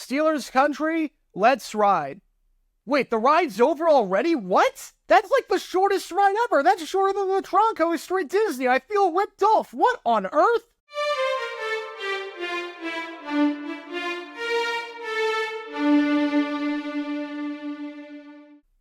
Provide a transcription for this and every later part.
Steelers country, let's ride. Wait, the ride's over already? What? That's like the shortest ride ever. That's shorter than the Tron Coaster at Disney. I feel ripped off. What on earth?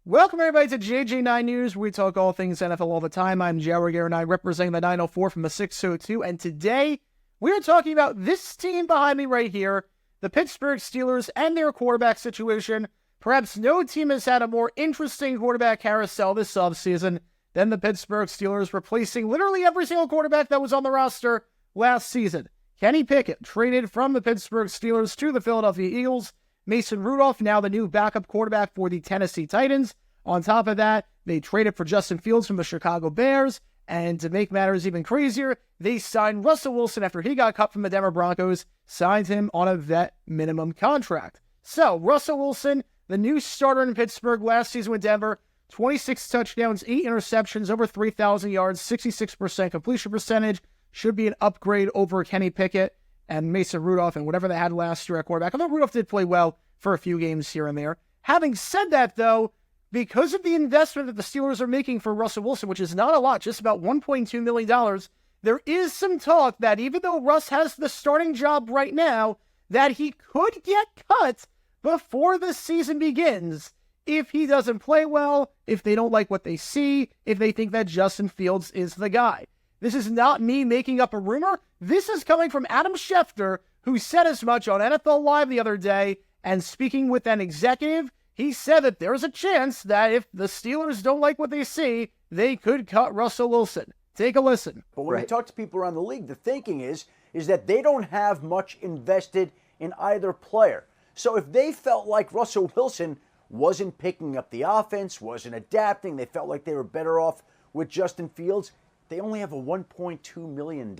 Welcome everybody to JJ9 News, where we talk all things NFL all the time. I'm Jared Garrett, representing the 904 from the 602, and today we're talking about this team behind me right here, the Pittsburgh Steelers and their quarterback situation. Perhaps no team has had a more interesting quarterback carousel this offseason than the Pittsburgh Steelers, replacing literally every single quarterback that was on the roster last season. Kenny Pickett traded from the Pittsburgh Steelers to the Philadelphia Eagles. Mason Rudolph, now the new backup quarterback for the Tennessee Titans. On top of that, they traded for Justin Fields from the Chicago Bears. And to make matters even crazier, they signed Russell Wilson after he got cut from the Denver Broncos, signed him on a vet minimum contract. So, Russell Wilson, the new starter in Pittsburgh last season with Denver, 26 touchdowns, 8 interceptions, over 3,000 yards, 66% completion percentage, should be an upgrade over Kenny Pickett and Mason Rudolph and whatever they had last year at quarterback. Although Rudolph did play well for a few games here and there. Having said that, though, because of the investment that the Steelers are making for Russell Wilson, which is not a lot, just about $1.2 million, there is some talk that even though Russ has the starting job right now, that he could get cut before the season begins if he doesn't play well, if they don't like what they see, if they think that Justin Fields is the guy. This is not me making up a rumor. This is coming from Adam Schefter, who said as much on NFL Live the other day, and speaking with an executive, he said that there's a chance that if the Steelers don't like what they see, they could cut Russell Wilson. Take a listen. But when you talk to people around the league, the thinking is that they don't have much invested in either player. So if they felt like Russell Wilson wasn't picking up the offense, wasn't adapting, they felt like they were better off with Justin Fields, they only have a $1.2 million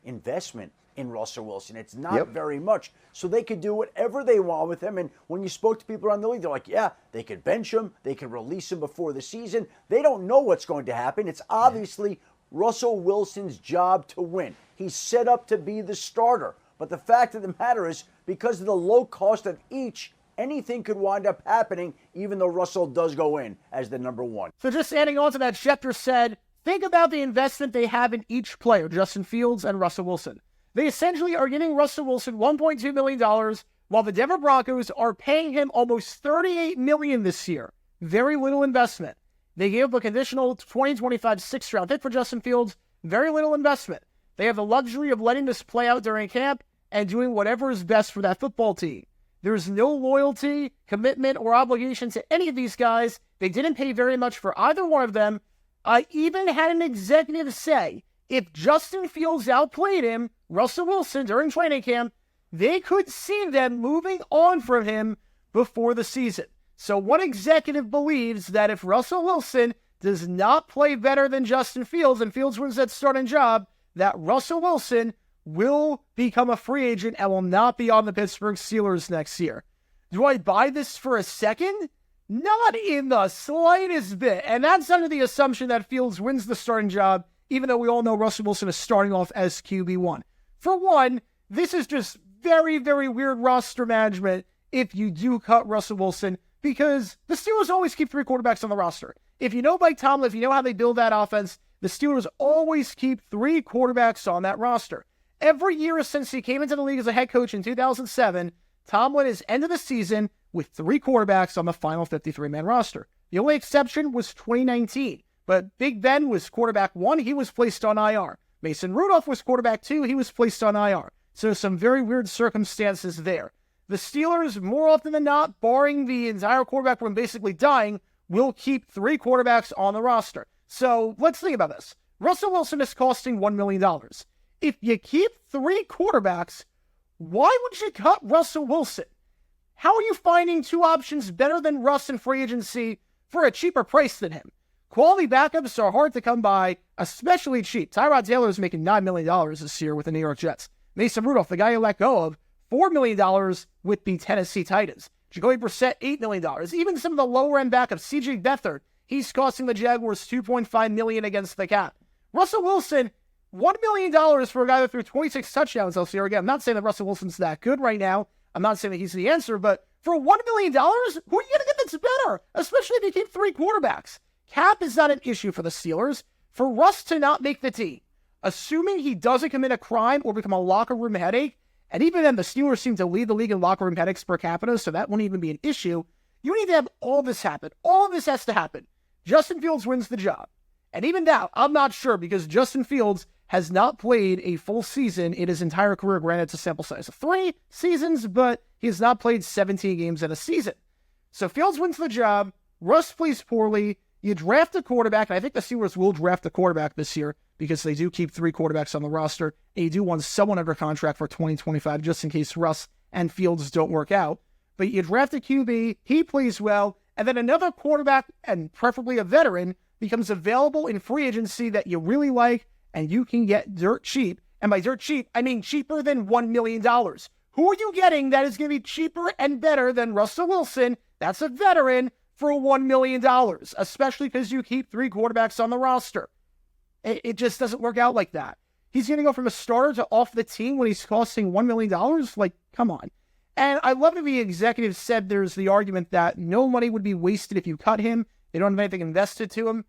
investment in Russell Wilson. It's not very much. So they could do whatever they want with him. And when you spoke to people around the league, they're like, yeah, they could bench him. They could release him before the season. They don't know what's going to happen. It's obviously Russell Wilson's job to win. He's set up to be the starter. But the fact of the matter is, because of the low cost of each, anything could wind up happening, even though Russell does go in as the number one. So just adding on to that, Schefter said, think about the investment they have in each player, Justin Fields and Russell Wilson. They essentially are giving Russell Wilson $1.2 million, while the Denver Broncos are paying him almost $38 million this year. Very little investment. They gave up a conditional 2025 sixth-round pick for Justin Fields. Very little investment. They have the luxury of letting this play out during camp and doing whatever is best for that football team. There's no loyalty, commitment, or obligation to any of these guys. They didn't pay very much for either one of them. I even had an executive say, if Justin Fields outplayed him, Russell Wilson, during training camp, they could see them moving on from him before the season. So one executive believes that if Russell Wilson does not play better than Justin Fields and Fields wins that starting job, that Russell Wilson will become a free agent and will not be on the Pittsburgh Steelers next year. Do I buy this for a second? Not in the slightest bit. And that's under the assumption that Fields wins the starting job, even though we all know Russell Wilson is starting off as QB1. For one, this is just very, very weird roster management if you do cut Russell Wilson, because the Steelers always keep 3 quarterbacks on the roster. If you know Mike Tomlin, if you know how they build that offense, the Steelers always keep 3 quarterbacks on that roster. Every year since he came into the league as a head coach in 2007, Tomlin has ended the season with 3 quarterbacks on the final 53-man roster. The only exception was 2019, but Big Ben was quarterback 1, he was placed on IR. Mason Rudolph was quarterback 2, he was placed on IR. So some very weird circumstances there. The Steelers, more often than not, barring the entire quarterback room basically dying, will keep 3 quarterbacks on the roster. So let's think about this. Russell Wilson is costing $1 million. If you keep 3 quarterbacks, why would you cut Russell Wilson? How are you finding 2 options better than Russ in free agency for a cheaper price than him? Quality backups are hard to come by, especially cheap. Tyrod Taylor is making $9 million this year with the New York Jets. Mason Rudolph, the guy you let go of, $4 million with the Tennessee Titans. Jacoby Brissett, $8 million. Even some of the lower-end backups, C.J. Beathard, he's costing the Jaguars $2.5 million against the cap. Russell Wilson, $1 million for a guy that threw 26 touchdowns this year. Again, I'm not saying that Russell Wilson's that good right now. I'm not saying that he's the answer, but for $1 million, who are you going to get that's better? Especially if you keep 3 quarterbacks. Cap is not an issue for the Steelers. For Russ to not make the team, assuming he doesn't commit a crime or become a locker room headache, and even then the Steelers seem to lead the league in locker room headaches per capita, so that won't even be an issue. You need to have all this happen. All of this has to happen. Justin Fields wins the job. And even now, I'm not sure because Justin Fields has not played a full season in his entire career. Granted, it's a sample size of 3 seasons, but he has not played 17 games in a season. So Fields wins the job. Russ plays poorly. You draft a quarterback, and I think the Steelers will draft a quarterback this year because they do keep 3 quarterbacks on the roster, and you do want someone under contract for 2025 just in case Russ and Fields don't work out. But you draft a QB, he plays well, and then another quarterback, and preferably a veteran, becomes available in free agency that you really like, and you can get dirt cheap. And by dirt cheap, I mean cheaper than $1 million. Who are you getting that is going to be cheaper and better than Russell Wilson? That's a veteran for $1 million, especially because you keep 3 quarterbacks on the roster. It just doesn't work out like that. He's going to go from a starter to off the team when he's costing $1 million? Like, come on. And I love that the executive said there's the argument that no money would be wasted if you cut him. They don't have anything invested to him.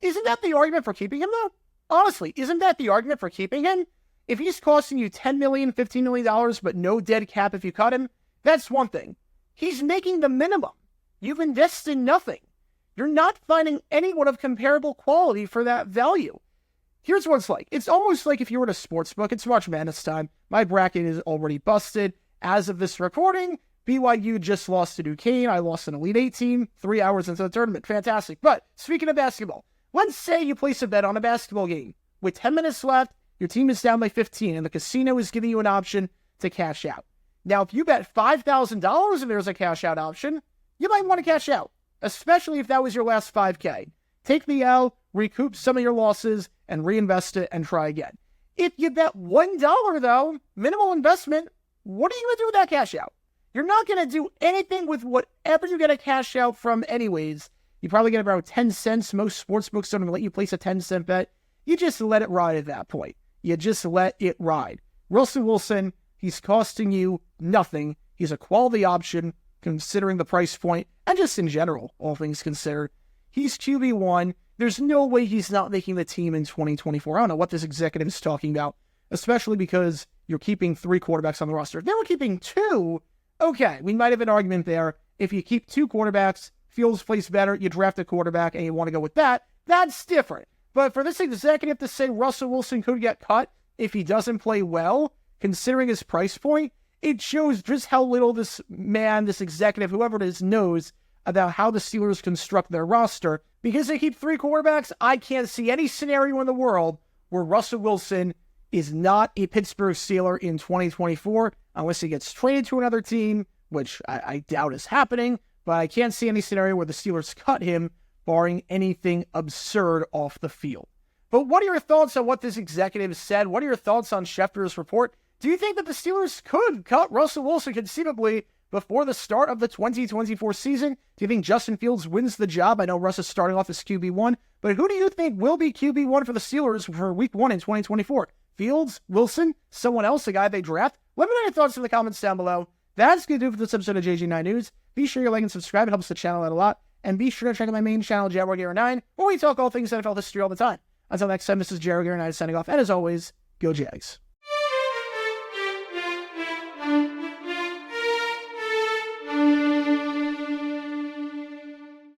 Isn't that the argument for keeping him, though? Honestly, isn't that the argument for keeping him? If he's costing you $10 million, $15 million, but no dead cap if you cut him, that's one thing. He's making the minimum. You've invested nothing. You're not finding anyone of comparable quality for that value. Here's what it's like. It's almost like if you were at a sports book. It's March Madness time. My bracket is already busted. As of this recording, BYU just lost to Duquesne. I lost an Elite 8 team 3 hours into the tournament. Fantastic. But speaking of basketball, let's say you place a bet on a basketball game. With 10 minutes left, your team is down by 15, and the casino is giving you an option to cash out. Now, if you bet $5,000 and there's a cash out option, you might want to cash out, especially if that was your last 5K. Take the L, recoup some of your losses, and reinvest it and try again. If you bet $1, though, minimal investment, what are you going to do with that cash out? You're not going to do anything with whatever you get a cash out from anyways. You probably get about 10 cents. Most sports books don't even let you place a 10-cent bet. You just let it ride at that point. You just let it ride. Russell Wilson, he's costing you nothing. He's a quality option considering the price point and just in general, all things considered. He's QB1. There's no way he's not making the team in 2024. I don't know what this executive is talking about, especially because you're keeping 3 quarterbacks on the roster. If they were keeping 2, okay, we might have an argument there. If you keep 2 quarterbacks, Fields plays better, you draft a quarterback, and you want to go with that, that's different. But for this executive to say Russell Wilson could get cut if he doesn't play well, considering his price point, it shows just how little this man, this executive, whoever it is, knows about how the Steelers construct their roster. Because they keep 3 quarterbacks, I can't see any scenario in the world where Russell Wilson is not a Pittsburgh Steeler in 2024, unless he gets traded to another team, which I doubt is happening, but I can't see any scenario where the Steelers cut him, barring anything absurd off the field. But what are your thoughts on what this executive said? What are your thoughts on Schefter's report? Do you think that the Steelers could cut Russell Wilson conceivably before the start of the 2024 season? Do you think Justin Fields wins the job? I know Russ is starting off as QB1, but who do you think will be QB1 for the Steelers for week 1 in 2024? Fields, Wilson, someone else, a guy they draft? Let me know your thoughts in the comments down below. That's going to do it for this episode of JG9 News. Be sure you like and subscribe. It helps the channel out a lot. And be sure to check out my main channel, JaguarGamer9, where we talk all things NFL history all the time. Until next time, this is JaguarGamer9 signing off. And as always, go Jags.